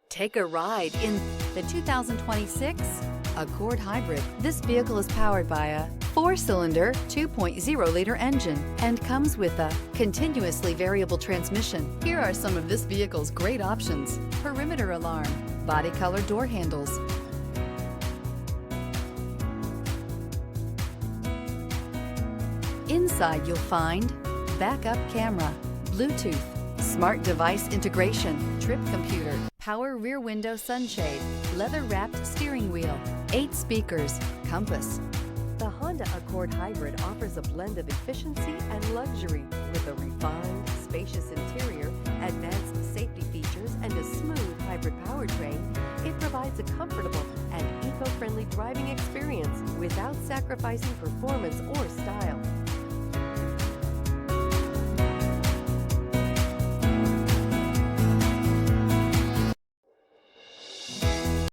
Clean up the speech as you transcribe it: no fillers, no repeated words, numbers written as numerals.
Take a ride in the 2026 Accord Hybrid. This vehicle is powered by a 4-cylinder, 2.0-liter engine and comes with a continuously variable transmission. Here are some of this vehicle's great options: perimeter alarm, body color door handles, inside you'll find backup camera, Bluetooth, smart device integration, trip computer, power rear window sunshade, leather-wrapped steering wheel, 8 speakers, compass. The Honda Accord Hybrid offers a blend of efficiency and luxury with a refined, spacious interior, advanced safety features, and a smooth hybrid powertrain. It provides a comfortable and eco-friendly driving experience without sacrificing performance or style.